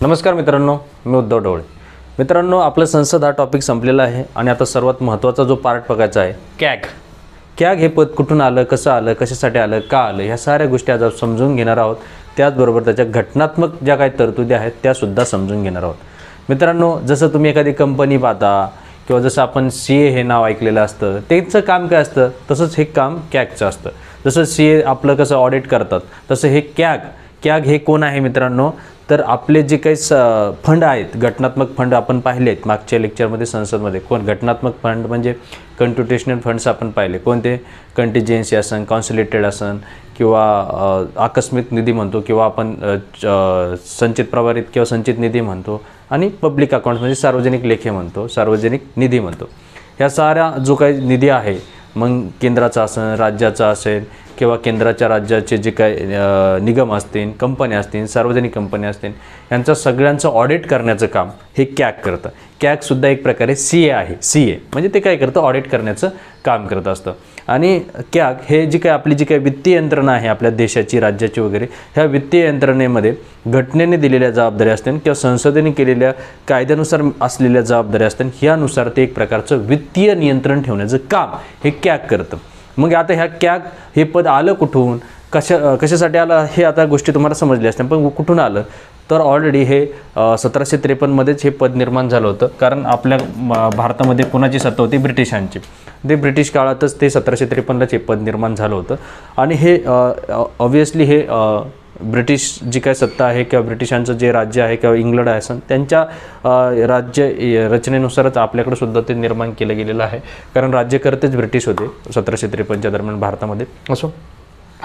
नमस्कार मित्रांनो, मी उद्धव ढवळे. मित्रांनो, आपलं संसद हा टॉपिक संपलेला आहे आणि आता सर्वात महत्त्वाचा जो पार्ट बघायचा आहे, कॅग हे पद कुठून आलं, कसं आलं, कशासाठी आलं, का आलं, ह्या साऱ्या गोष्टी आज समजून घेणार आहोत. त्याचबरोबर त्याच्या घटनात्मक ज्या काही तरतुदी आहेत त्यासुद्धा समजून घेणार आहोत. मित्रांनो, जसं तुम्ही एखादी कंपनी पाहता किंवा जसं आपण CA हे नाव ऐकलेलं असतं, त्याचं काम काय असतं, तसंच हे काम कॅगचं असतं. जसं CA आपलं कसं ऑडिट करतात, तसं हे कॅग हे कोण आहे मित्रांनो, तर आपले जे काही फंड आहेत, घटनात्मक फंड आपण पाहिले आहेत मागच्या लेक्चरमध्ये संसदमध्ये. कोण घटनात्मक फंड म्हणजे कंटिन्युएशनल फंड्स आपण पाहिले, कोणते कंटिजेन्सी असन, कॉन्सॉलिडेटेड असन किंवा आकस्मिक निधी म्हणतो किंवा आपण संचित प्रभारित किंवा संचित निधी म्हणतो, आणि पब्लिक अकाउंट्स म्हणजे सार्वजनिक लेखे म्हणतो, सार्वजनिक निधी म्हणतो. ह्या साऱ्या जो काही निधी आहे, मग केंद्राचा असेल, राज्याचा असेल किंवा केंद्राच्या राज्याचे जे काही निगम असतील, कंपन्या असतील, सार्वजनिक कंपन्या असतील, यांचं सगळ्यांचं ऑडिट करण्याचं काम हे कॅग करतं. कॅगसुद्धा एक प्रकारे CA आहे. CA म्हणजे ते काय करतं, ऑडिट करण्याचं काम करत असतं. आणि कॅग हे जी काही आपली जी काही वित्तीय यंत्रणा आहे आपल्या देशाची, राज्याची वगैरे, ह्या वित्तीय यंत्रणेमध्ये घटनेने दिलेल्या जबाबदाऱ्या असतील किंवा संसदेने केलेल्या कायद्यानुसार असलेल्या जबाबदाऱ्या असतील, ह्यानुसार ते एक प्रकारचं वित्तीय नियंत्रण ठेवण्याचं काम हे कॅग करतं. मग आता ह्या कॅग हे पद आलं कुठून, कशासाठी आलं, हे आता गोष्टी तुम्हाला समजल्या असतील. पण कुठून आलं, तर ऑलरेडी हे 1753मध्येच हे पद निर्माण झालं होतं. कारण आपल्या भारतामध्ये कोणाची सत्ता होती, ब्रिटिशांची. ते ब्रिटिश काळातच ते 1753लाच हे पद निर्माण झालं होतं. आणि हे ऑब्व्हियसली हे ब्रिटिश जी काय सत्ता आहे किंवा ब्रिटिशांचं जे राज्य आहे किंवा इंग्लंड आहे असं, त्यांच्या राज्य रचनेनुसारच आपल्याकडे सुद्धा ते निर्माण केलं गेलेलं आहे. कारण राज्यकर्तेच ब्रिटिश होते 1753च्या दरम्यान भारतामध्ये. असो,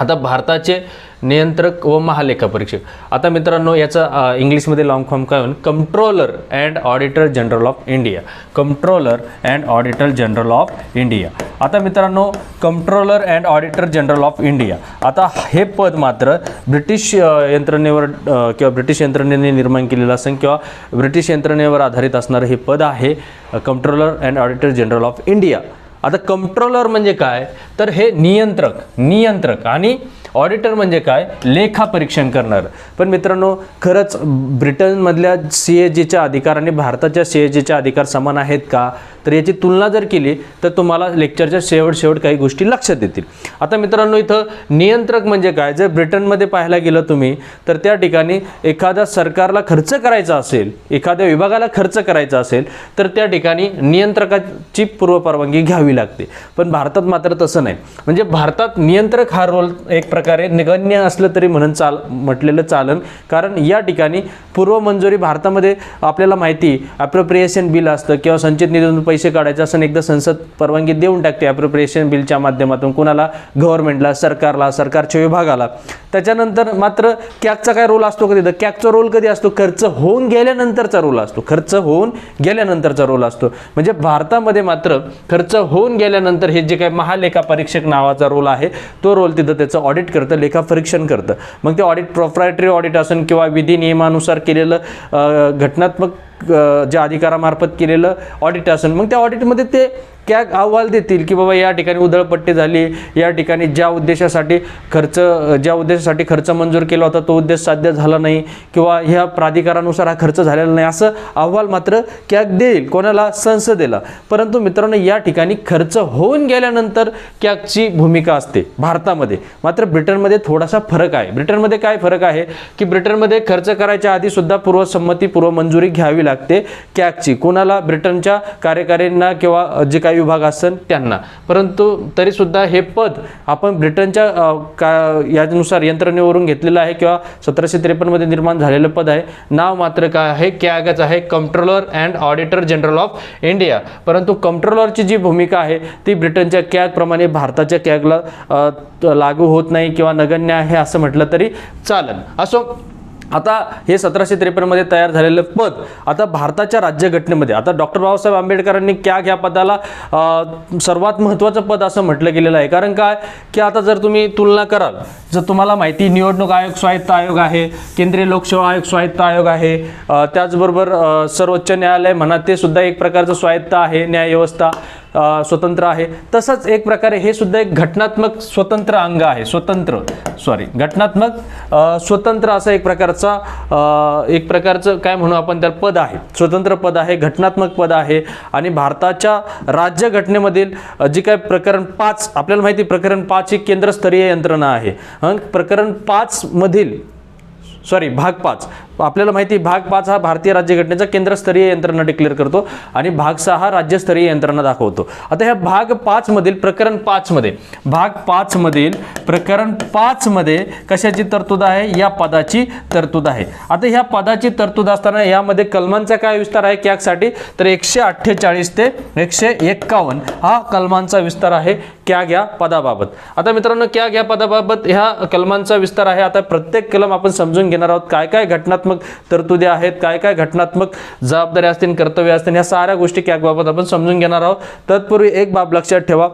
आता भारताचे नियंत्रक व महालेखापरीक्षक. आता मित्रांनो, याचा इंग्लिशमध्ये लॉंग फॉर्म काय होईल, controller and auditor general of India. Controller and auditor general of India. आता मित्रांनो, controller and auditor general of India, आता हे पद मात्र ब्रिटिश यंत्रणेवर किंवा ब्रिटिश यंत्रणेने निर्माण केलेलं असेल किंवा ब्रिटिश यंत्रणेवर आधारित असणारं हे पद आहे, controller and auditor general of India. आता कंट्रोलर म्हणजे काय, तर हे नियंत्रक आणि ऑडिटर म्हणजे काय, लेखापरीक्षण करणारं. पण मित्रांनो, खरंच ब्रिटनमधल्या CAGच्या अधिकार आणि भारताच्या CAGच्या अधिकार समान आहेत का, तर याची तुलना जर केली तर तुम्हाला लेक्चरच्या शेवट काही गोष्टी लक्षात येतील. आता मित्रांनो, इथं नियंत्रक म्हणजे काय, जर ब्रिटनमध्ये पाहायला गेलं तुम्ही, तर त्या ठिकाणी एखाद्या सरकारला खर्च करायचा असेल, एखाद्या विभागाला खर्च करायचा असेल, तर त्या ठिकाणी नियंत्रकाची पूर्वपरवानगी घ्यावी लागते. पण भारतात मात्र तसं नाही. म्हणजे भारतात नियंत्रक हा रोल एक प्रकारे नगण्य असलं तरी म्हटलेलं चालन. कारण या ठिकाणी पूर्व मंजुरी भारतामध्ये आपल्याला माहिती, अप्रोप्रिएशन बिल असतं किंवा संचित निधीतून पैसे काढायचे असं, एकदा संसद परवानगी देऊन टाकते अप्रोप्रिएशन बिलच्या माध्यमातून. कुणाला, गव्हर्नमेंटला, सरकारला, सरकारच्या विभागाला. त्याच्यानंतर मात्र कॅगचा काय रोल असतो, कधी कॅगचा रोल कधी असतो, खर्च होऊन गेल्यानंतरचा रोल असतो. खर्च होऊन गेल्यानंतरचा रोल असतो. म्हणजे भारतामध्ये मात्र खर्च होऊन गेल्यानंतर हे जे काही महालेखापरीक्षक नावाचा रोल आहे, तो रोल तिथं त्याचं ऑडिट करतं, लेखापरीक्षण करतं. मग ते ऑडिट प्रोप्रायटरी ऑडिट असेल किंवा विधी नियमानुसार केलेलं घटनात्मक ज्या अधिकारामार्फत केलेलं ऑडिट असेल, मग त्या ऑडिटमध्ये ते कॅग अहवाल देतील की बाबा या ठिकाणी उधळपट्टी झाली, या ठिकाणी ज्या उद्देशासाठी खर्च मंजूर केला होता तो उद्देश साध्य झाला नाही किंवा ह्या प्राधिकारानुसार हा खर्च झालेला नाही, असं अहवाल मात्र कॅग देईल. कोणाला, संसदेला. परंतु मित्रांनो, या ठिकाणी खर्च होऊन गेल्यानंतर कॅगची भूमिका असते भारतामध्ये. मात्र ब्रिटनमध्ये थोडासा फरक आहे. ब्रिटनमध्ये काय फरक आहे की ब्रिटनमध्ये खर्च करायच्या आधी सुद्धा पूर्वसंमती, पूर्वमंजुरी घ्यावी लागते कॅगची. कोणाला, ब्रिटनच्या कार्यकारींना किंवा जे काही विभाग असेल त्यांना. परंतु तरीसुद्धा हे पद आपण ब्रिटनच्या यानुसार यंत्रणेवरून घेतलेलं आहे किंवा 1753मध्ये निर्माण झालेलं पद आहे. नाव मात्र काय आहे, कॅगच आहे, controller and auditor general of India. परंतु कंट्रोलरची जी भूमिका आहे ती ब्रिटनच्या कॅगप्रमाणे भारताच्या कॅगला लागू होत नाही किंवा नगण्य आहे असं म्हटलं तरी चालेल. असो, आता हे 1753 मध्ये तयार झालेलं पद आता भारताच्या राज्यघटनेमध्ये आता डॉक्टर बाबासाहेब आंबेडकरांनी कॅग या पदाला सर्वात महत्त्वाचं पद असं म्हटलं गेलेलं आहे. कारण काय की आता जर तुम्ही तुलना कराल, जर तुम्हाला माहिती निवडणूक आयोग स्वायत्त आयोग आहे, केंद्रीय लोकसेवा आयोग स्वायत्त आयोग आहे, त्याचबरोबर सर्वोच्च न्यायालय म्हणा ते सुद्धा एक प्रकारचं स्वायत्त आहे, न्यायव्यवस्था स्वतंत्र आहे. तसंच एक प्रकारे हे सुद्धा एक घटनात्मक स्वतंत्र अंग आहे, घटनात्मक स्वतंत्र असं एक प्रकारचं काय म्हणू आपण त्याला पद आहे, स्वतंत्र पद आहे, घटनात्मक पद आहे. आणि भारताच्या राज्यघटनेमधील जी काय प्रकरण 5 आपल्याला माहिती, प्रकरण 5 ही केंद्रस्तरीय यंत्रणा आहे. प्रकरण 5 मधील भाग 5 आपल्याला माहिती, भाग 5 हा भारतीय राज्यघटनेचा केंद्रस्तरीय यंत्रणा डिक्लेअर करतो आणि भाग 6 हा राज्यस्तरीय यंत्रणा दाखवतो. आता ह्या भाग 5 मधील प्रकरण 5 मध्ये प्रकरण 5 मध्ये कशाची तरतूद आहे, या पदाची तरतूद आहे. आता ह्या पदाची तरतूद असताना यामध्ये कलमांचा काय विस्तार आहे कॅगसाठी, तर 148 ते 151 हा कलमांचा विस्तार आहे कॅग या पदाबाबत. आता मित्रांनो कॅग या पदाबाबत ह्या कलमांचा विस्तार आहे. आता प्रत्येक कलम आपण समजून घेणार आहोत, काय काय घटनात्मक तरतुदी आहेत, काय काय घटनात्मक जबाबदारी असतील, कर्तव्य असतील, ह्या साऱ्या गोष्टी कॅग बाबत आपण समजून घेणार आहोत. तत्पूर्वी एक बाब लक्षात ठेवा,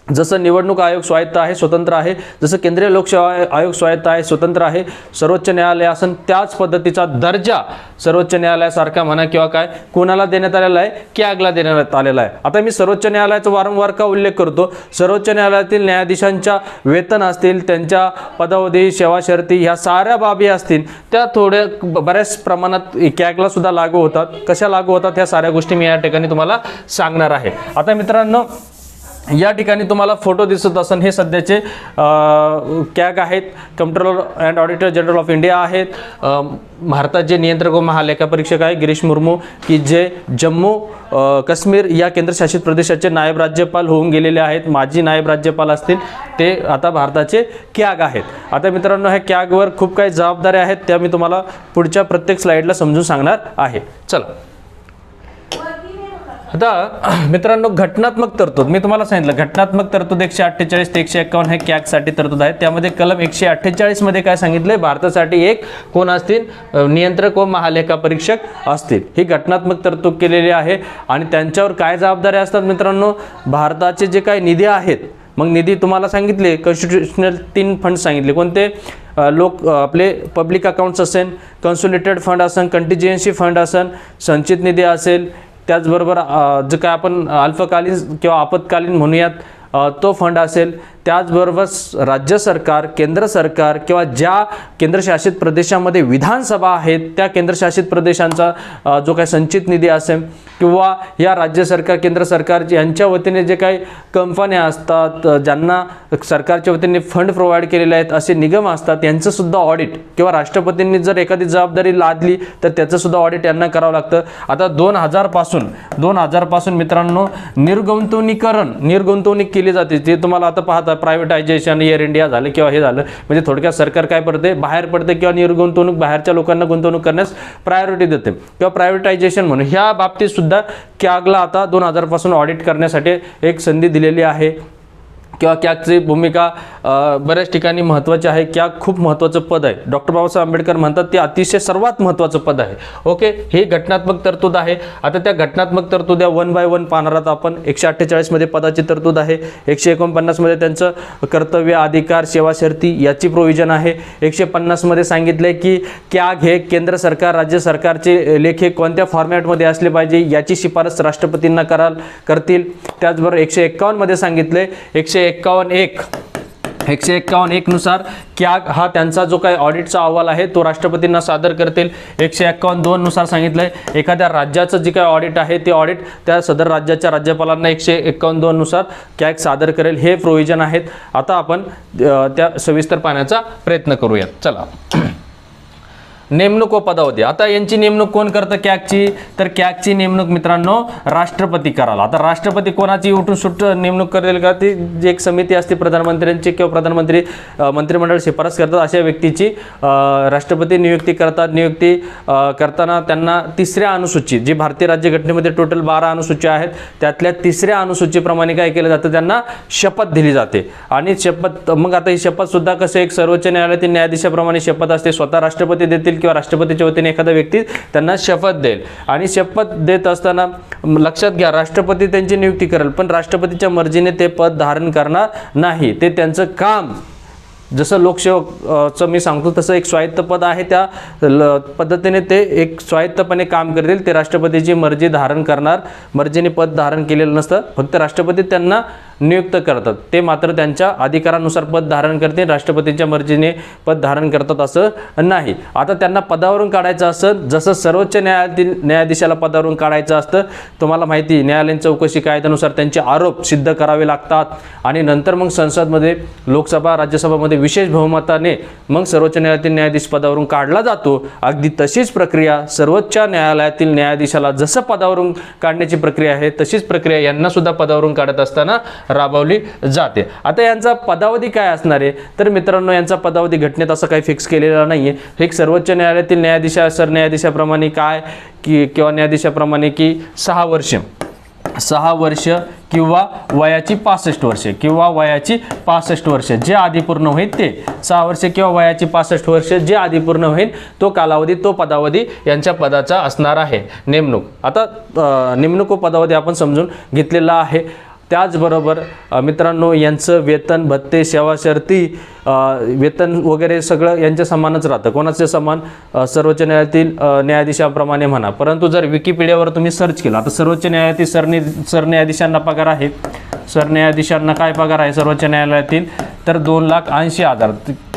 जसं निवडणूक आयोग स्वायत्त आहे, स्वतंत्र आहे, जसं केंद्रीय लोकसेवा आयोग स्वायत्त आहे, स्वतंत्र आहे, सर्वोच्च न्यायालय असन त्याच पद्धतीचा दर्जा सर्वोच्च न्यायालयासारखा म्हणा किंवा काय कोणाला देण्यात आलेला आहे, कॅगला देण्यात आलेला आहे. आता मी सर्वोच्च न्यायालयाचा वारंवार का उल्लेख करतो, सर्वोच्च न्यायालयातील न्यायाधीशांच्या वेतन असतील, त्यांच्या पदावधी, सेवा शर्ती ह्या साऱ्या बाबी असतील त्या थोड्या बऱ्याच प्रमाणात कॅगला सुद्धा लागू होतात. कशा लागू होतात ह्या साऱ्या गोष्टी मी या ठिकाणी तुम्हाला सांगणार आहे. आता मित्रांनो या ठिकाणी तुम्हाला फोटो दिसत असन, हे सध्याचे कॅग आहेत, controller and auditor general of India आहेत. भारताचे नियंत्रक व महालेखापरीक्षक आहे गिरीश मुर्मू, की जे जम्मू काश्मीर या केंद्रशासित प्रदेशाचे नायब राज्यपाल होऊन गेलेले आहेत, माजी नायब राज्यपाल असतील ते आता भारताचे कॅग आहेत. आता मित्रांनो ह्या कॅगवर खूप काही जबाबदाऱ्या आहेत, त्या मी तुम्हाला पुढच्या प्रत्येक स्लाइडला समजून सांगणार आहे. चला आता मित्रांनो घटनात्मक तरतूद मी तुम्हाला सांगितलं, घटनात्मक तरतूद 148 ते 151 हे कॅगसाठी तरतूद आहे. त्यामध्ये कलम 148 मध्ये काय सांगितलंय, भारतासाठी एक कोण असतील, नियंत्रक व महालेखापरीक्षक असतील. ही घटनात्मक तरतूद केलेली आहे आणि त्यांच्यावर काय जबाबदाऱ्या असतात मित्रांनो, भारताचे जे काही निधी आहेत, मग निधी तुम्हाला सांगितले कॉन्स्टिट्यूशनल 3 फंड सांगितले, कोणते, आपले पब्लिक अकाउंट्स असेल, कन्सोलिडेटेड फंड असेल, कंटिजेन्सी फंड असेल, संचित निधी असेल, त्याचबरोबर जे काय आपण अल्पकालीन किंवा आपत्कालीन म्हणूयात तो फंड असेल, त्याचबरोबर राज्य सरकार, केंद्र सरकार किंवा ज्या केंद्रशासित प्रदेशामध्ये विधानसभा आहेत त्या केंद्रशासित प्रदेशांचा जो काही संचित निधी असेल, किंवा या राज्य सरकार, केंद्र सरकार यांच्या वतीने जे काही कंपन्या असतात, ज्यांना सरकारच्या वतीने फंड प्रोव्हाइड केलेले आहेत, असे निगम असतात, यांचं सुद्धा ऑडिट किंवा राष्ट्रपतींनी जर एखादी जबाबदारी लादली तर त्याचं सुद्धा ऑडिट यांना करावं लागतं. आता 2000 पासून मित्रांनो निर्गुंतवणूक केली जाते. ते तुम्हाला आता पाहता प्रायव्हेटायझेशन, एअर इंडिया झालं किंवा हे झालं, म्हणजे थोडक्यात सरकार काय पडते, बाहेर पडते किंवा निर्गुंतवणूक बाहेरच्या लोकांना गुंतवणूक करण्यास प्रायोरिटी देते किंवा प्रायव्हेटायझेशन म्हणून. ह्या बाबतीत सुद्धा कॅगला आता 2000 पासून ऑडिट करण्यासाठी एक संधी दिलेली आहे किंवा कॅगची भूमिका बऱ्याच ठिकाणी महत्त्वाची आहे. कॅग खूप महत्त्वाचं पद आहे. डॉक्टर बाबासाहेब आंबेडकर म्हणतात ते अतिशय सर्वात महत्त्वाचं पद आहे. ओके, हे घटनात्मक तरतूद आहे. आता त्या घटनात्मक तरतूद या 1 बाय 1 पाहणार आहोत आपण. 148 मध्ये पदाची तरतूद आहे, 149 मध्ये त्यांचं कर्तव्य, अधिकार, सेवा शर्ती याची प्रोव्हिजन आहे. 150 मध्ये सांगितले की कॅग हे केंद्र सरकार, राज्य सरकारचे लेखे कोणत्या फॉर्मॅटमध्ये असले पाहिजे याची शिफारस राष्ट्रपतींना करतील. त्याचबरोबर 151 मध्ये सांगितले 151 नुसार कॅग हा त्यांचा जो काही ऑडिटचा अहवाल आहे तो राष्ट्रपतींना सादर करतील. 151(2) नुसार सांगितलंय एखाद्या राज्याचं जे काही ऑडिट आहे ते ऑडिट त्या सदर राज्याच्या राज्यपालांना 151(2) नुसार कॅग सादर करेल. हे प्रोव्हिजन आहेत. आता आपण त्या सविस्तर पाहण्याचा प्रयत्न करूयात. चला, नेमणूक व पदावधी. आता यांची नेमणूक कोण करतं कॅगची, तर कॅगची नेमणूक मित्रांनो राष्ट्रपती कराल. आता राष्ट्रपती कोणाची उठून सुट नेमणूक करेल का, ती जी एक समिती असते प्रधानमंत्र्यांची किंवा प्रधानमंत्री मंत्रिमंडळ शिफारस करतात अशा व्यक्तीची राष्ट्रपती नियुक्ती करतात. नियुक्ती करताना त्यांना 3ऱ्या अनुसूची, जी भारतीय राज्यघटनेमध्ये टोटल 12 अनुसूची आहेत त्यातल्या 3ऱ्या अनुसूचीप्रमाणे काय केलं जातं, त्यांना शपथ दिली जाते. आणि शपथ, मग आता ही शपथ सुद्धा कसं एक सर्वोच्च न्यायालयातील न्यायाधीशाप्रमाणे शपथ असते, स्वतः राष्ट्रपती देतील देईल किंवा राष्ट्रपतीच्या वतीने एखादा व्यक्ती त्यांना शपथ देईल आणि शपथ देत असताना लक्षात घ्या, राष्ट्रपती त्यांची नियुक्ती करेल पण राष्ट्रपतीच्या मर्जीने ते पद धारण करणार नाही. ते त्यांचं काम, जसं लोकसेवकचं मी सांगतो तसं एक स्वायत्त पद आहे, त्या पद्धतीने ते एक स्वायत्तपणे काम करतील. ते राष्ट्रपतीची मर्जी धारण करणार, मर्जीने पद धारण केलेलं नसतं, फक्त राष्ट्रपती त्यांना नियुक्त करतात. ते मात्र त्यांच्या अधिकारानुसार पद धारण करतील, राष्ट्रपतींच्या मर्जीने पद धारण करतात असं नाही. आता त्यांना पदावरून काढायचं असं, जसं सर्वोच्च न्यायालयातील न्यायाधीशाला पदावरून काढायचं असतं, तुम्हाला माहिती न्यायालयीन चौकशी कायद्यानुसार त्यांचे आरोप सिद्ध करावे लागतात आणि नंतर मग संसदमध्ये, लोकसभा राज्यसभामध्ये विशेष बहुमताने मग सर्वोच्च न्यायालयातील न्यायाधीश पदावरून काढला जातो. अगदी तशीच प्रक्रिया सर्वोच्च न्यायालयातील न्यायाधीशाला जसं पदावरून काढण्याची प्रक्रिया आहे तशीच प्रक्रिया यांना सुद्धा पदावरून काढत असताना राबवली जाते. आता यांचा पदावधी काय असणार आहे तर मित्रांनो, यांचा पदावधी घटनेत असं काही फिक्स केलेला नाही आहे. एक सर्वोच्च न्यायालयातील सरन्यायाधीशाप्रमाणे काय किंवा न्यायाधीशाप्रमाणे की 6 वर्ष किंवा वयाची 65 वर्षे किंवा वयाची 65 वर्ष जे आधी पूर्ण होईल ते 6 वर्षे किंवा वयाची 65 वर्ष जे आधी पूर्ण होईल तो कालावधी, तो पदावधी यांच्या पदाचा असणार आहे. नेमणूक, आता नेमणूक व पदावधी आपण समजून घेतलेला आहे. त्याचबरोबर मित्रांनो, यांचं वेतन, भत्ते, सेवा शर्ती, वेतन वगैरे सगळं यांच्या समानच राहतं. कोणाचे समान? सर्वोच्च न्यायालयातील न्यायाधीशाप्रमाणे म्हणा. परंतु जर विकिपीडियावर तुम्ही सर्च केला तर सर्वोच्च न्यायालयातील सरन्यायाधीशांना पगार आहे. सरन्यायाधीशांना काय पगार आहे सर्वोच्च न्यायालयातील तर 2,80,000.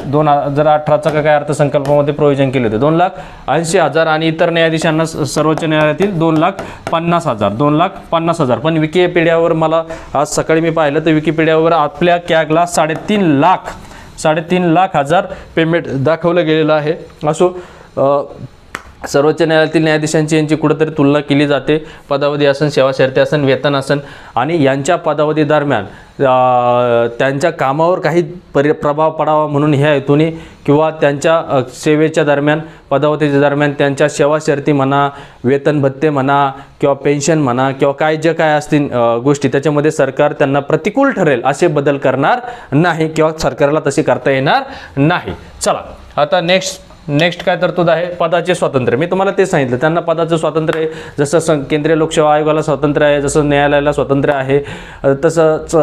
2018चा काय अर्थसंकल्पामध्ये प्रोव्हिजन केले होते 2,80,000 आणि इतर न्यायाधीशांना सर्वोच्च न्यायालयातील 2,50,000 2,50,000. पण विकिपीडियावर मला आज सकाळी मी पाहिलं तर विकिपीडियावर आपल्या कॅगला 3,50,000 पेमेंट दाखवलं गेलेलं आहे. असो, सर्वोच्च न्यायालयातील न्यायाधीशांची यांची कुठेतरी तुलना केली जाते. पदावधी असन, सेवा शर्ती असन, वेतन असन आणि यांच्या पदावधी दरम्यान त्यांच्या कामावर काही प्रभाव पडावा म्हणून ह्या हेतूने किंवा त्यांच्या सेवेच्या दरम्यान, पदावधीच्या दरम्यान त्यांच्या सेवा शर्ती म्हणा, वेतन भत्ते म्हणा किंवा पेन्शन म्हणा किंवा काय जे काय असतील गोष्टी त्याच्यामध्ये सरकार त्यांना प्रतिकूल ठरेल असे बदल करणार नाही किंवा सरकारला तसे करता येणार नाही. चला, आता नेक्स्ट काय तरतूद आहे? पदाचे स्वातंत्र्य. मी तुम्हाला ते सांगितलं, त्यांना पदाचं स्वातंत्र्य आहे. जसं केंद्रीय लोकसेवा आयोगाला स्वातंत्र्य आहे, जसं न्यायालयाला स्वातंत्र्य आहे, तसंच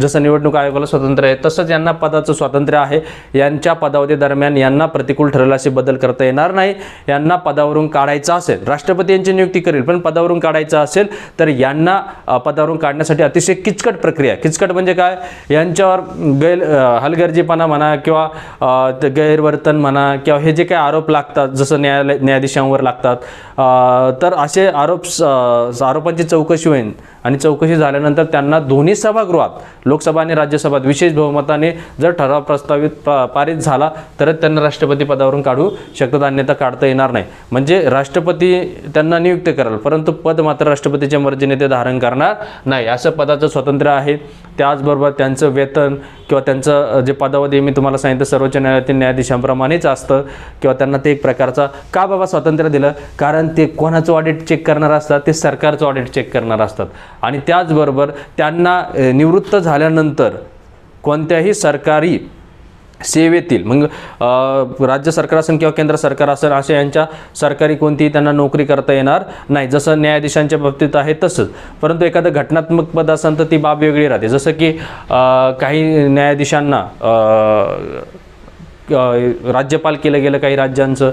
जसं निवडणूक आयोगाला स्वातंत्र्य आहे, तसंच यांना पदाचं स्वातंत्र्य आहे. यांच्या पदावधी दरम्यान यांना प्रतिकूल ठरेल असे बदल करता येणार नाही. यांना पदावरून काढायचं असेल, राष्ट्रपती यांची नियुक्ती करेल, पण पदावरून काढायचं असेल तर यांना पदावरून काढण्यासाठी अतिशय किचकट प्रक्रिया. किचकट म्हणजे काय? यांच्यावर हलगर्जीपणा म्हणा किंवा गैरवर्तन म्हणा किंवा हे जे आरोप लागतात, जसं न्यायाधीशांवर लागतात, तर असे आरोपांची चौकशी होईल आणि चौकशी झाल्यानंतर त्यांना दोन्ही सभागृहात, लोकसभा आणि राज्यसभात विशेष बहुमताने जर ठराव प्रस्तावित पारित झाला तरच त्यांना राष्ट्रपती पदावरून काढू शकतात, अन्यथा काढता येणार नाही. म्हणजे राष्ट्रपती त्यांना नियुक्त कराल परंतु पद मात्र राष्ट्रपतीच्या मर्जीने ते धारण करणार नाही. असं पदाचं स्वातंत्र्य आहे. त्याचबरोबर त्यांचं वेतन किंवा त्यांचं जे पदावधी मी तुम्हाला सांगितलं सर्वोच्च न्यायालयातील न्यायाधीशांप्रमाणेच असतं किंवा त्यांना ते एक प्रकारचा का बाबा स्वातंत्र्य दिलं? कारण ते कोणाचं ऑडिट चेक करणार असतात? ते सरकारचं ऑडिट चेक करणार असतात. आणि त्याचबरोबर त्यांना निवृत्त झाल्यानंतर कोणत्याही सरकारी सेवेतील, मग राज्य सरकार असेल किंवा केंद्र सरकार असेल, अशा यांच्या सरकारी कोणतीही त्यांना नोकरी करता येणार नाही. जसं न्यायाधीशांच्या बाबतीत आहे तसंच. परंतु एखादं घटनात्मक पद असेल तर ती बाब वेगळी राहते. जसं की काही न्यायाधीशांना राज्यपाल केलं गेलं काही राज्यांचं,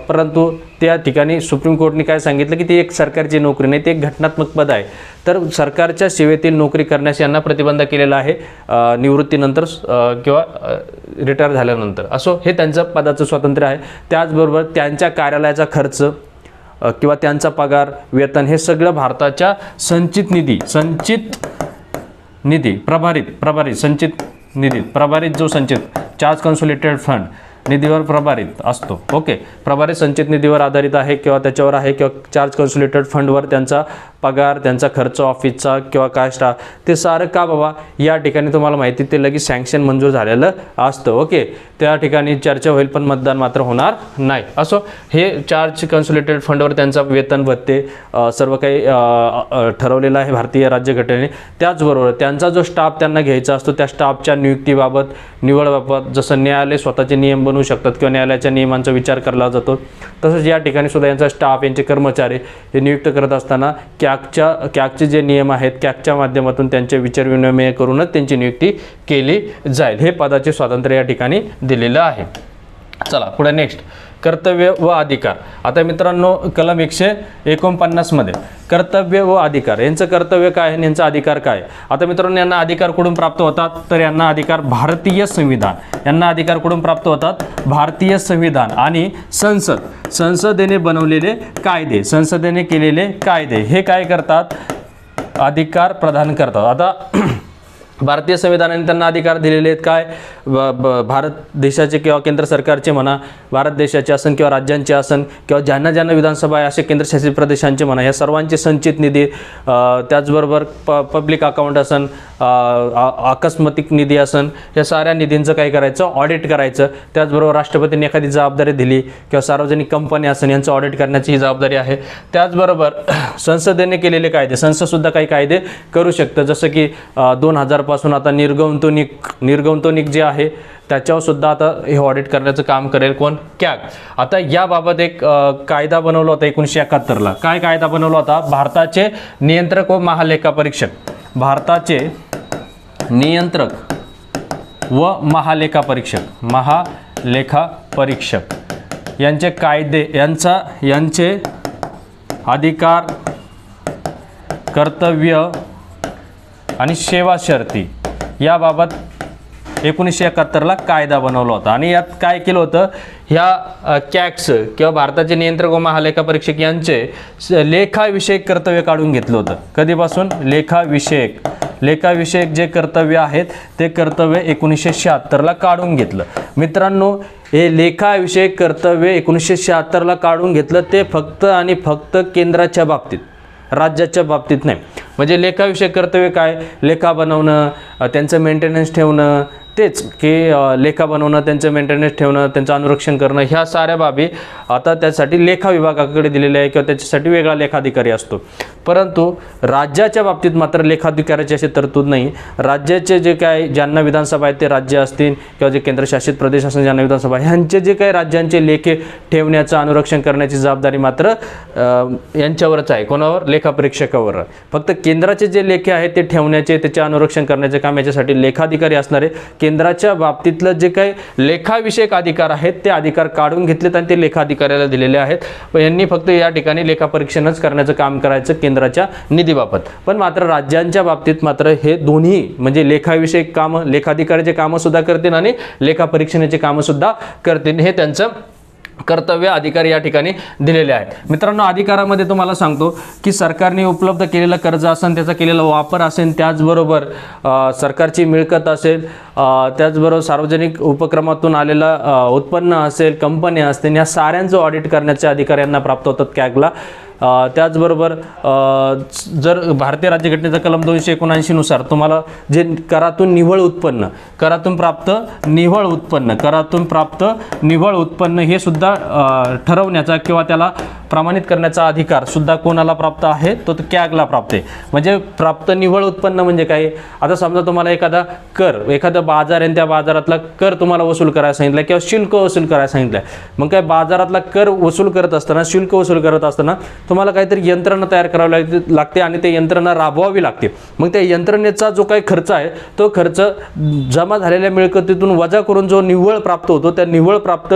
परंतु त्या ठिकाणी सुप्रीम कोर्टने काय सांगितलं की ती एक सरकारची नोकरी नाही, ते एक घटनात्मक पद आहे. तर सरकारच्या सेवेतील नोकरी करण्यास यांना प्रतिबंध केलेला आहे निवृत्तीनंतर किंवा रिटायर झाल्यानंतर. असो, हे त्यांचं पदाचं स्वातंत्र्य आहे. त्याचबरोबर त्यांच्या कार्यालयाचा खर्च किंवा त्यांचा पगार, वेतन हे सगळं भारताच्या संचित जो संचित चार्ज कन्सोलिडेटेड फंड निधीवर प्रभारित असतो. ओके, प्रभारित संचित निधीवर आधारित आहे किंवा त्याच्यावर आहे किंवा चार्ज कन्सोलिडेटेड फंडवर त्यांचा पगार, त्यांचा खर्च ऑफिसचा किंवा काय स्टाफ, ते सारं का बाबा या ठिकाणी तुम्हाला माहिती ते लगेच सँक्शन मंजूर झालेलं असतं. ओके, त्या ठिकाणी चर्चा होईल पण मतदान मात्र होणार नाही. असो, हे चार्ज कन्सोलिडेटेड फंडवर त्यांचा वेतन भत्ते सर्व काही ठरवलेलं आहे भारतीय राज्यघटनेने. त्याचबरोबर त्यांचा जो स्टाफ त्यांना घ्यायचा असतो त्या स्टाफच्या नियुक्तीबाबत, निवडबाबत जसं न्यायालय स्वतःचे नियम बनवून बनवू शकतात किंवा न्यायालयाच्या नियमांचा विचार केला जातो. तसंच या ठिकाणी सुद्धा यांचा स्टाफ, यांचे कर्मचारी हे नियुक्त करत असताना कॅगचे जे नियम आहेत, कॅगच्या माध्यमातून त्यांचे विचारविनिमय करूनच त्यांची नियुक्ती केली जाईल. हे पदाचे स्वातंत्र्य या ठिकाणी दिलेलं आहे. चला पुढे नेक्स्ट, कर्तव्य व अधिकार. आता मित्रांनो कलम 149 मध्ये कर्तव्य व अधिकार, यांचं कर्तव्य काय आहे, यांचा अधिकार काय. आता मित्रांनो यांना अधिकार कुठून प्राप्त होतात, तर यांना अधिकार भारतीय संविधान, यांना अधिकार कुठून प्राप्त होतात, भारतीय संविधान आणि संसदेने बनवलेले कायदे, संसदेने केलेले कायदे हे काय करतात, अधिकार प्रदान करतात. आता भारतीय संविधानाने त्यांना अधिकार दिलेले आहेत काय, भारत देशाचे किंवा केंद्र सरकारचे म्हणा, भारत देशाचे असन किंवा राज्यांचे असन किंवा ज्यांना ज्यांना विधानसभा आहे असे केंद्रशासित प्रदेशांचे म्हणा, या सर्वांचे संचित निधी, त्याचबरोबर पब्लिक अकाउंट असन, आकस्मिक निधी असन, या साऱ्या निधींचं काय करायचं, ऑडिट करायचं. त्याचबरोबर राष्ट्रपतींनी एखादी जबाबदारी दिली किंवा सार्वजनिक कंपनी असन यांचं ऑडिट करण्याची ही जबाबदारी आहे. त्याचबरोबर संसदेने केलेले कायदे, संसदसुद्धा काही कायदे करू शकतं, जसं की 2000 पासून आता निर्गुंतवणूक जे आहे त्याच्यावर सुद्धा आता हे ऑडिट करण्याचं काम करेल कोण, कॅग. आता याबाबत एक कायदा बनवला होता 1971ला. काय कायदा बनवला होता, भारताचे नियंत्रक व महालेखापरीक्षक, भारताचे नियंत्रक व महालेखापरीक्षक यांचे कायदे, यांचे अधिकार, कर्तव्य आणि सेवा शर्ती याबाबत 1971ला कायदा बनवला होता. आणि यात काय केलं होतं, ह्या कॅग्स किंवा भारताचे नियंत्रक व महालेखापरीक्षक यांचे लेखाविषयक कर्तव्य काढून घेतलं होतं. कधीपासून, लेखाविषयक जे कर्तव्य आहेत ते कर्तव्य 1976ला काढून घेतलं. मित्रांनो हे लेखाविषयक कर्तव्य 1976ला काढून घेतलं, ते फक्त आणि फक्त केंद्राच्या बाबतीत, राज्याच्या बाबतीत नाही. म्हणजे लेखाविषयक कर्तव्य काय, लेखा बनवणं, त्यांचं मेंटेनन्स ठेवणं, तेच की लेखा बनवणं, त्यांचं मेंटेनन्स ठेवणं, त्यांचं अनुरक्षण करणं, ह्या साऱ्या बाबी आता त्यासाठी लेखा विभागाकडे दिलेल्या आहे किंवा त्याच्यासाठी वेगळा लेखाधिकारी असतो. परंतु राज्याच्या बाबतीत मात्र लेखाधिकाऱ्याची अशी तरतूद नाही. राज्याचे जे काय, ज्यांना विधानसभा आहेत ते राज्य असतील किंवा जे केंद्रशासित प्रदेश असतील ज्यांना विधानसभा, ह्यांचे जे काही राज्यांचे लेखे ठेवण्याचं, अनुरक्षण करण्याची जबाबदारी मात्र यांच्यावरच आहे. कोणावर, लेखापरीक्षकावर. फक्त केंद्राचे जे लेखे आहेत ते ठेवण्याचे, त्याचे अनुरक्षण करण्याचे काम याच्यासाठी लेखाधिकारी असणारे. केंद्राच्या बाबतीतलं जे काही लेखाविषयक अधिकार आहेत ते अधिकार काढून घेतलेत आणि ते लेखाधिकाऱ्याला दिलेले आहेत. पण यांनी फक्त या ठिकाणी लेखापरीक्षणच करण्याचं काम करायचं केंद्राच्या निधीबाबत. पण मात्र राज्यांच्या बाबतीत मात्र हे दोन्ही, म्हणजे लेखाविषयक कामं, लेखाधिकाऱ्याचे कामं सुद्धा करतील आणि लेखापरीक्षणाचे कामं सुद्धा करतील. हे त्यांचं कर्तव्य, अधिकार या ठिकाणी दिलेले आहेत. मित्रांनो अधिकारामध्ये तुम्हाला सांगतो की सरकारने उपलब्ध केलेलं कर्ज असेल, त्याचा केलेला वापर असेल, त्याचबरोबर सरकारची मिळकत असेल, त्याचबरोबर सार्वजनिक उपक्रमातून आलेलं उत्पन्न असेल, कंपन्या असतील, या साऱ्यांचं ऑडिट करण्याचे अधिकार यांना प्राप्त होतात कॅगला. त्याचबरोबर जर भारतीय राज्यघटनेचा कलम 279 नुसार तुम्हाला जे करातून प्राप्त निव्वळ उत्पन्न हे सुद्धा ठरवण्याचा किंवा त्याला प्रमाणित करण्याचा अधिकार सुद्धा कोणाला प्राप्त आहे, तो कॅगला प्राप्त आहे. म्हणजे प्राप्त निव्वळ उत्पन्न म्हणजे काय, आता समजा तुम्हाला एखादा बाजार आहे, त्या बाजारातला कर तुम्हाला वसूल करायला सांगितलं किंवा शुल्क वसूल करायला सांगितलं. मग काय बाजारातला कर वसूल करत असताना, शुल्क वसूल करत असताना तुम्हाला काहीतरी यंत्रणा तयार करावी लागते आणि ते यंत्रणा राबवावी लागते. मग त्या यंत्रणेचा जो काही खर्च आहे तो खर्च जमा झालेल्या मिळकतीतून वजा करून जो निव्वळ प्राप्त होतो, त्या निव्वळ प्राप्त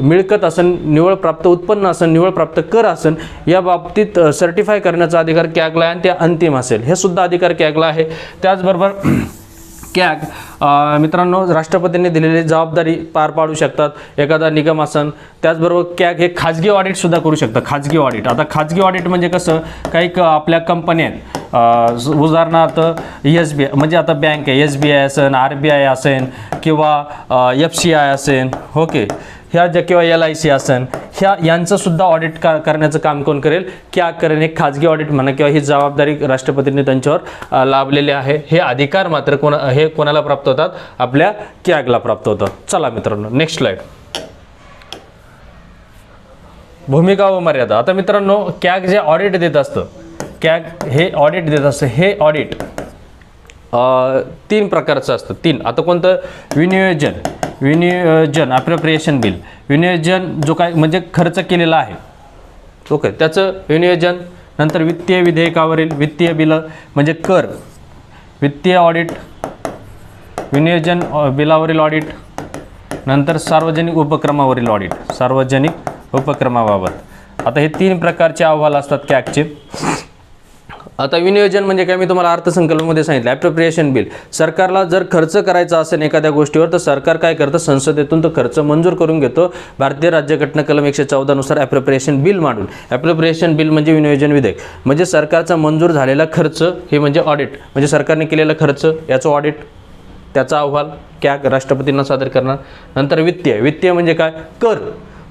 मिळकत असेल, निव्वळ प्राप्त उत्पन्न असेल, निव्वळ प्राप्त कर असेल, या बाबतीत सर्टिफाय करण्याचा अधिकार कॅगला आहे आणि ते अंतिम असेल, हे सुद्धा अधिकार कॅगला आहे. त्याचबरोबर कॅग मित्रांनो राष्ट्रपतींनी दिलेली जबाबदारी पार पाडू शकतात, एखादा निगम असन. त्याचबरोबर कॅग हे खाजगी ऑडिट सुद्धा करू शकतात. खाजगी ऑडिट, आता खाजगी ऑडिट म्हणजे कसं, काही आपल्या कंपन्या आहेत, उदाहरणार्थ SBI म्हणजे आता बँक आहे, SBI असेल, RBI असेल किंवा FCI असेल, ओके, ह्या ज्या किंवा LIC असेल, यांचं सुद्धा ऑडिट करण्याचं काम कोण करेल, कॅग करेल. एक खाजगी ऑडिट म्हणा किंवा ही जबाबदारी राष्ट्रपतींनी त्यांच्यावर लाभलेली आहे. हे अधिकार मात्र कोणाला प्राप्त होतात, आपल्या कॅगला प्राप्त होतात. चला मित्रांनो नेक्स्ट स्लाइड, भूमिका व मर्यादा. आता मित्रांनो कॅग जे ऑडिट देत असतं, कॅग हे ऑडिट देत असतं, हे ऑडिट तीन प्रकारचं असतं. तीन. आता कोणतं? विनियोजन अप्रोप्रिएशन बिल. विनियोजन जो काय म्हणजे खर्च केलेला आहे, ओके, त्याचं विनियोजन. नंतर वित्तीय विधेयकावरील वित्तीय बिल म्हणजे कर, वित्तीय ऑडिट, विनियोजन बिलावरील ऑडिट. नंतर सार्वजनिक उपक्रमावरील ऑडिट, सार्वजनिक उपक्रमाबाबत. आता हे तीन प्रकारचे अहवाल असतात कॅगचे. आता विनियोजन म्हणजे काय, मी तुम्हाला अर्थसंकल्पामध्ये सांगितलं. ॲप्रोप्रिएशन बिल, सरकारला जर खर्च करायचा असेल एखाद्या गोष्टीवर तर सरकार काय करतं, संसदेतून तो खर्च मंजूर करून घेतो. भारतीय राज्यघटना कलम 114 नुसार ॲप्रोप्रिएशन बिल मांडून. ॲप्रोप्रिएशन बिल म्हणजे विनियोजन विधेयक, म्हणजे सरकारचा मंजूर झालेला खर्च. हे म्हणजे ऑडिट, म्हणजे सरकारने केलेला खर्च याचं ऑडिट, त्याचा अहवाल कॅग राष्ट्रपतींना सादर करणार. नंतर वित्तीय म्हणजे काय, कर.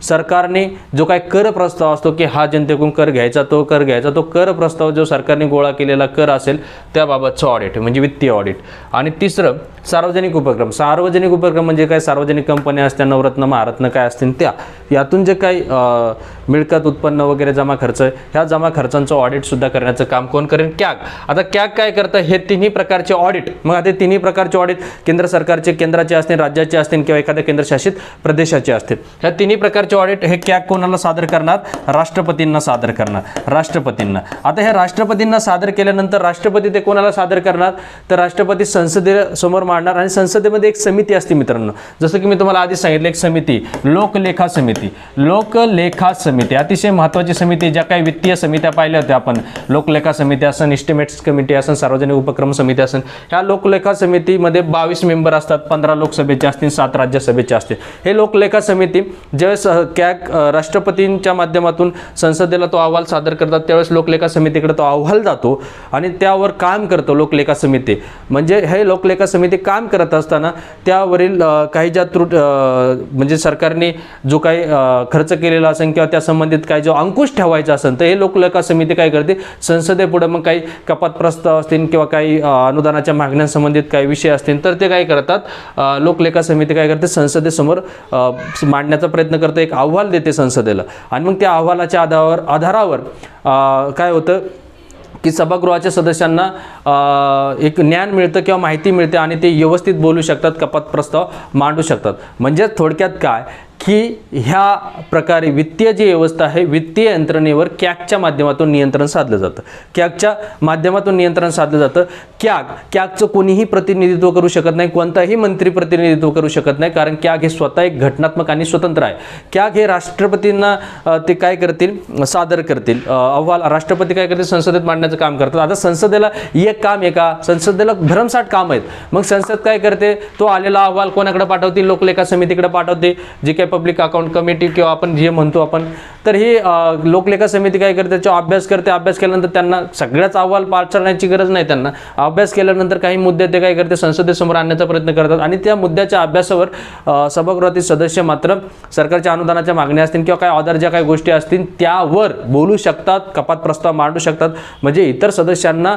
सरकारने जो काय कर प्रस्ताव असतो की हा जनतेकडून कर घ्यायचा, तो कर प्रस्ताव जो सरकारने गोळा केलेला कर असेल त्याबाबतचं ऑडिट म्हणजे वित्तीय ऑडिट. आणि तिसरं सार्वजनिक उपक्रम. सार्वजनिक उपक्रम म्हणजे काय, सार्वजनिक कंपन्या असत्या, नवरत्न महारत्न काय असतील त्या, यातून जे काही मिळकत उत्पन्न वगैरे जमा खर्च, ह्या जमा खर्चांचं ऑडिटसुद्धा करण्याचं काम कोण करेल, कॅग. आता कॅग काय करतं, हे तिन्ही प्रकारचे ऑडिट. मग आता तिन्ही प्रकारचे ऑडिट केंद्र सरकारचे, केंद्राचे असतील, राज्याचे असतील किंवा एखाद्या केंद्रशासित प्रदेशाचे असतील, ह्या तिन्ही प्रकारचे ऑडिट हे कॅग कोणाला सादर करणार, राष्ट्रपतींना सादर करणार, राष्ट्रपतींना. आता हे राष्ट्रपतींना सादर केल्यानंतर राष्ट्रपती ते कोणाला सादर करणार, तर राष्ट्रपती संसदेसमोर मांडणार. आणि संसदेमध्ये एक समिती असते मित्रांनो, जसं की मी तुम्हाला आधी सांगितलं, एक समिती, लोकलेखा समिती. लोकलेखा समिती अतिशय महत्त्वाची समिती. ज्या काही वित्तीय समित्या पाहिल्या होत्या आपण, लोकलेखा समिती असन, इस्टिमेट्स कमिटी असन, सार्वजनिक उपक्रम समिती असन, ह्या लोकलेखा समितीमध्ये 22 मेंबर असतात. 15 लोकसभेचे असतील, 7 राज्यसभेचे असतील. हे लोकलेखा समिती ज्यावेळेस कॅग राष्ट्रपतींच्या माध्यमातून संसदेला तो अहवाल सादर करतात, त्यावेळेस लोकलेखा समितीकडे तो अहवाल जातो आणि त्यावर काम करतो लोकलेखा समिती. म्हणजे हे लोकलेखा समिती काम करत असताना त्यावरील काही ज्या म्हणजे सरकारने जो काही खर्च केलेला असेल किंवा त्या संबंधित काही जो अंकुश ठेवायचा असेल तर हे लोकलेखा समिती काय करते, संसदेपुढे मग काही कपात प्रस्ताव असतील किंवा काही अनुदानाच्या मागण्यांसंबंधित काही विषय असतील तर ते काय करतात, लोकलेखा समिती काय करते, संसदेसमोर मांडण्याचा प्रयत्न करते, एक अहवाल देते संसदेला. आणि मग त्या अहवालाच्या आधारावर काय होतं की सभागृहाच्या सदस्यांना एक ज्ञान मिळतं किंवा माहिती मिळते आणि ते व्यवस्थित बोलू शकतात, कपात प्रस्ताव मांडू शकतात. म्हणजे थोडक्यात काय की ह्या प्रकारे वित्तीय जी व्यवस्था आहे, वित्तीय यंत्रणेवर कॅगच्या माध्यमातून नियंत्रण साधलं जातं. कॅगच्या माध्यमातून नियंत्रण साधलं जातं. कॅगचं कोणीही प्रतिनिधित्व करू शकत नाही, कोणताही मंत्री प्रतिनिधित्व करू शकत नाही, कारण कॅग हे स्वतः एक घटनात्मक आणि स्वतंत्र आहे. कॅग हे राष्ट्रपतींना ते काय करतील, सादर करतील अहवाल. राष्ट्रपती काय करतील, संसदेत मांडण्याचं काम करतात. आता संसदेला एक काम आहे का, संसदेला भरमसाठ काम आहेत. मग संसद काय करते, तो आलेला अहवाल कोणाकडे पाठवते, लोकलेखा समितीकडे पाठवते, जे काही पब्लिक अकाउंट कमिटी किंवा आपण जे म्हणतो आपण. तर ही लोकलेखा समिती काय करते, त्याचा अभ्यास करते. अभ्यास केल्यानंतर त्यांना सगळ्याच अहवाल पाठवण्याची गरज नाही. त्यांना अभ्यास केल्यानंतर काही मुद्दे ते काय करते, संसदेसमोर आणण्याचा प्रयत्न करतात. आणि त्या मुद्द्याच्या अभ्यासावर सभागृहातील सदस्य मात्र सरकारच्या अनुदानाच्या मागण्या असतील किंवा काही अदर ज्या काही गोष्टी असतील त्यावर बोलू शकतात, कपात प्रस्ताव मांडू शकतात. म्हणजे इतर सदस्यांना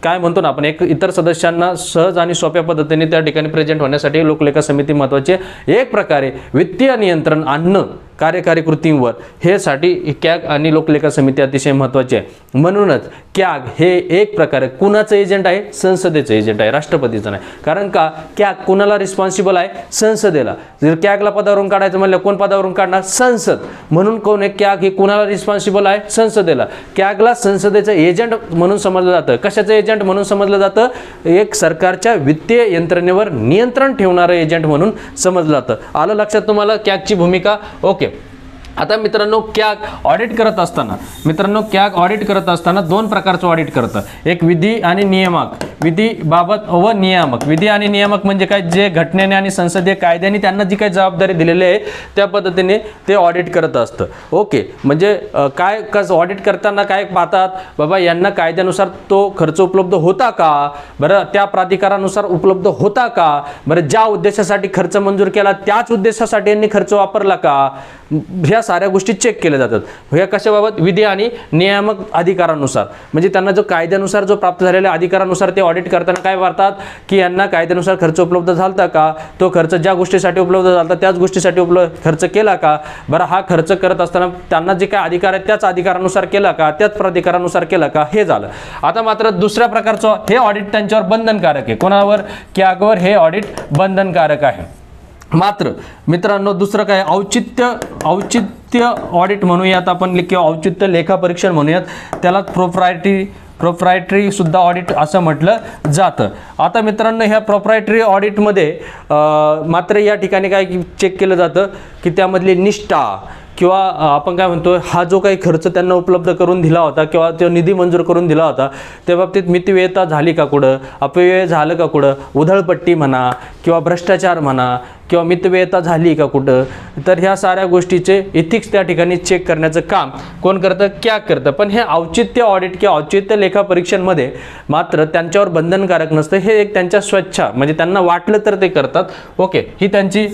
काय म्हणतो ना आपण, एक इतर सदस्यांना सहज आणि सोप्या पद्धतीने त्या ठिकाणी प्रेझेंट होण्यासाठी लोकलेखा समिती महत्त्वाची. एक प्रकारे वित्तीय नियंत्रण आणणं कार्यकारी कृतींवर हे साठी कॅग आणि लोकलेखा समिती अतिशय महत्त्वाची आहे. म्हणूनच कॅग हे एक प्रकारे कुणाचं एजंट आहे, संसदेचं एजंट आहे, राष्ट्रपतीचं नाही. कारण का, कॅग कुणाला रिस्पॉन्सिबल आहे, संसदेला. जर कॅगला पदावरून काढायचं म्हणलं, कोण पदावरून काढणार, संसद. म्हणून कोण आहे, कॅग हे कुणाला रिस्पॉन्सिबल आहे, संसदेला. कॅगला संसदेचं एजंट म्हणून समजलं जातं. कशाचं एजंट म्हणून समजलं जातं, एक सरकारच्या वित्तीय यंत्रणेवर नियंत्रण ठेवणारं एजंट म्हणून समजलं जातं. आलं लक्षात तुम्हाला कॅगची भूमिका? ओके. आता मित्रांनो, कॅग ऑडिट करत असताना दोन प्रकारचं ऑडिट करतं. एक विधी आणि नियामक. विधी बाबत व नियामक. विधी आणि नियामक म्हणजे काय, जे घटनेने आणि संसदीय कायद्याने त्यांना जी काही जबाबदारी दिलेली आहे त्या पद्धतीने ते ऑडिट करत असतं. ओके. म्हणजे काय कसं ऑडिट करताना काय पाहतात, बाबा यांना कायद्यानुसार तो खर्च उपलब्ध होता का, बरं त्या प्राधिकारानुसार उपलब्ध होता का, बरं ज्या उद्देशासाठी खर्च मंजूर केला त्याच उद्देशासाठी यांनी खर्च वापरला का, ह्या साऱ्या गोष्टी चेक केल्या जातात. ह्या कशाबाबत? विधी आणि नियामक अधिकारानुसार, म्हणजे त्यांना जो कायद्यानुसार जो प्राप्त झालेल्या अधिकारानुसार ते ऑडिट करताना काय वाटतात की यांना कायद्यानुसार खर्च उपलब्ध झालता का, तो खर्च ज्या गोष्टीसाठी उपलब्ध झालता त्याच गोष्टीसाठी खर्च केला का, बरं हा खर्च करत असताना त्यांना जे काय अधिकार आहेत त्याच अधिकारानुसार केला का, त्याच प्राधिकारानुसार केला का, हे झालं. आता मात्र दुसऱ्या प्रकारचं हे ऑडिट त्यांच्यावर बंधनकारक आहे. कोणावर? कॅगवर हे ऑडिट बंधनकारक आहे. मात्र मित्रांनो दुसरं काय? औचित्य ऑडिट म्हणूयात आपण, किंवा औचित्य लेखापरीक्षण म्हणूयात, त्याला प्रोप्रायटरी सुद्धा ऑडिट असं म्हटलं जातं. आता मित्रांनो ह्या प्रोप्रायटरी ऑडिटमध्ये मात्र या ठिकाणी काय चेक केलं जातं की त्यामधली निष्ठा, किंवा आपण काय म्हणतो हा जो काही खर्च त्यांना उपलब्ध करून दिला होता किंवा तो निधी मंजूर करून दिला होता त्या बाबतीत मितव्ययता झाली का कुठं, अपव्यय झालं का कुठं, उधळपट्टी म्हणा किंवा भ्रष्टाचार म्हणा किंवा मितव्ययता झाली का कुठं, तर ह्या साऱ्या गोष्टीचे इथिक्स त्या ठिकाणी चेक करण्याचं काम कोण करतं? कॅग करतं. पण हे औचित्य ऑडिट किंवा औचित्य लेखापरीक्षणमध्ये मात्र त्यांच्यावर बंधनकारक नसतं. हे एक त्यांच्या स्वच्छा, म्हणजे त्यांना वाटलं तर ते करतात, ओके, ही त्यांची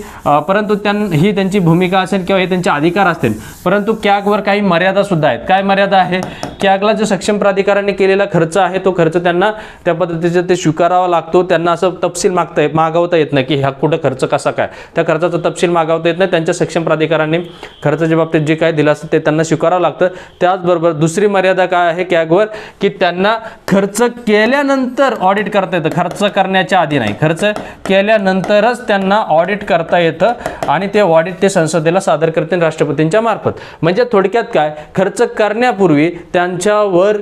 परंतु ही त्यांची भूमिका असेल किंवा हे त्यांचे अधिकार असतील. परंतु कॅगवर काही मर्यादा सुद्धा आहेत. काय मर्यादा आहे? कॅगला जो सक्षम प्राधिकाराने केलेला खर्च आहे तो खर्च त्यांना त्या पद्धतीचं ते स्वीकारावा लागतो. त्यांना असं तपशील मागवता येत नाही की ह्या कुठं खर्च कसा काय, त्या खर्चाचा तपशील मागवता येत नाही. त्यांच्या सक्षम प्राधिकाराने खर्चाच्या बाबतीत जे काय दिलं असतं ते त्यांना स्वीकारावं लागतं. त्याचबरोबर दुसरी मर्यादा काय आहे कॅगवर, की त्यांना खर्च केल्यानंतर ऑडिट करता येतं, खर्च करण्याच्या आधी नाही. खर्च केल्यानंतरच त्यांना ऑडिट करता येतं आणि ते ऑडिट ते संसदेला सादर करतील राष्ट्रपतींच्या मार्फत. म्हणजे थोडक्यात काय, खर्च करण्यापूर्वी त्यांच्यावर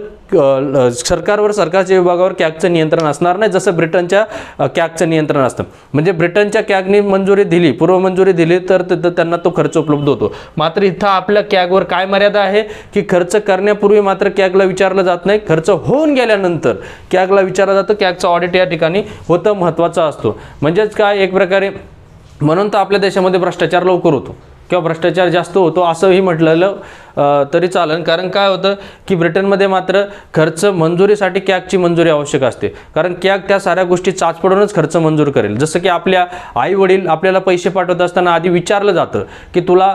सरकारवर, सरकारच्या विभागावर कॅगचं नियंत्रण असणार नाही, जसं ब्रिटनच्या कॅगचं नियंत्रण असतं. म्हणजे ब्रिटनच्या कॅगने मंजुरी दिली, पूर्व मंजुरी दिली तर त्यांना तो खर्च उपलब्ध होतो. मात्र इथं आपल्या कॅगवर काय मर्यादा आहे की खर्च करण्यापूर्वी मात्र कॅगला विचारलं जात नाही, खर्च होऊन गेल्यानंतर कॅगला विचारलं जातं. कॅगचं ऑडिट या ठिकाणी होतं, महत्त्वाचा असतो. म्हणजेच काय, एक प्रकारे म्हणून तर आपल्या देशामध्ये भ्रष्टाचार लवकर होतो किंवा भ्रष्टाचार जास्त होतो असंही म्हटलेलं तरी चालेल. कारण काय होतं की ब्रिटनमध्ये मात्र खर्च मंजुरीसाठी कॅगची मंजुरी आवश्यक असते, कारण कॅग त्या साऱ्या गोष्टी चाचपडूनच खर्च मंजूर करेल. जसं की आपल्या आई वडील आपल्याला पैसे पाठवत असताना आधी विचारलं जातं की तुला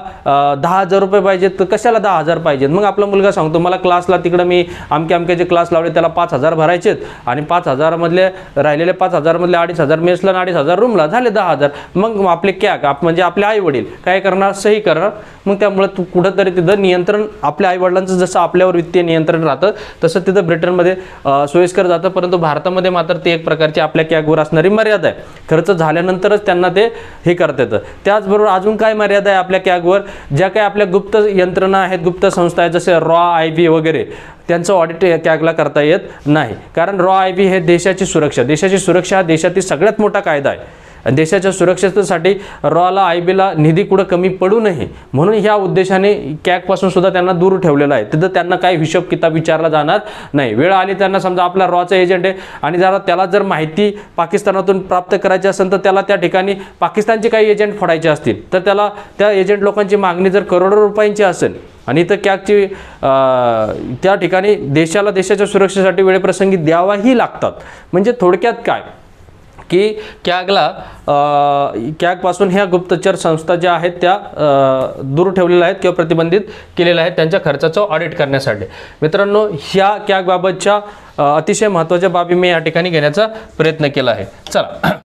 10,000 रुपये पाहिजेत, तर कशाला 10,000 पाहिजेत. मग आपला मुलगा सांगतो मला क्लासला तिकडं मी अमके जे क्लास लावले त्याला 5,000 भरायचेत आणि 5,000 मधले राहिलेले 5,000 मधले 2,500 मेसला आणि 2,500 रूमला, झाले 10,000. मग आपले कॅग म्हणजे आपले आई वडील काय करणार? सही करणार. मग त्यामुळे तू कुठंतरी तिथं नियंत्रण आपल्या आईवडिलांचं जसं आपल्यावर वित्तीय नियंत्रण राहतं तसं तिथं ब्रिटनमध्ये सोयीस्कर जातं. परंतु भारतामध्ये मात्र ते एक प्रकारची आपल्या कॅगवर असणारी मर्यादा आहे. खर्च झाल्यानंतरच त्यांना ते हे करता येतं. त्याचबरोबर अजून काय मर्यादा आहे आपल्या कॅगवर? ज्या काही आपल्या गुप्त यंत्रणा आहेत, गुप्त संस्था आहेत, जसे रॉ, IB वगैरे, त्यांचं ऑडिट कॅगला करता येत नाही. कारण रॉ, IB हे देशाची सुरक्षा हा देशातील सगळ्यात मोठा कायदा आहे. देशाच्या सुरक्षेसाठी रॉला, IBला निधी कुठं कमी पडू नये म्हणून ह्या उद्देशाने कॅगपासून सुद्धा त्यांना दूर ठेवलेलं आहे. तिथं त्यांना काही हिशोब किताब विचारला जाणार नाही. वेळ आली त्यांना समजा आपला रॉचा एजंट आहे आणि त्याला जर माहिती पाकिस्तानातून प्राप्त करायची असेल तर त्याला त्या ठिकाणी पाकिस्तानचे काही एजंट फोडायचे असतील तर त्याला त्या एजंट लोकांची मागणी जर करोडो रुपयांची असेल आणि इथं कॅगची त्या ठिकाणी देशाच्या सुरक्षेसाठी वेळप्रसंगी द्यावाही लागतात. म्हणजे थोडक्यात काय की कॅगपासून ह्या गुप्तचर संस्था ज्या आहेत त्या दूर ठेवलेल्या आहेत किंवा प्रतिबंधित केलेल्या आहेत त्यांच्या खर्चाचं ऑडिट करण्यासाठी. मित्रांनो ह्या कॅगबाबतच्या अतिशय महत्त्वाच्या बाबी मी या ठिकाणी घेण्याचा प्रयत्न केला आहे. चला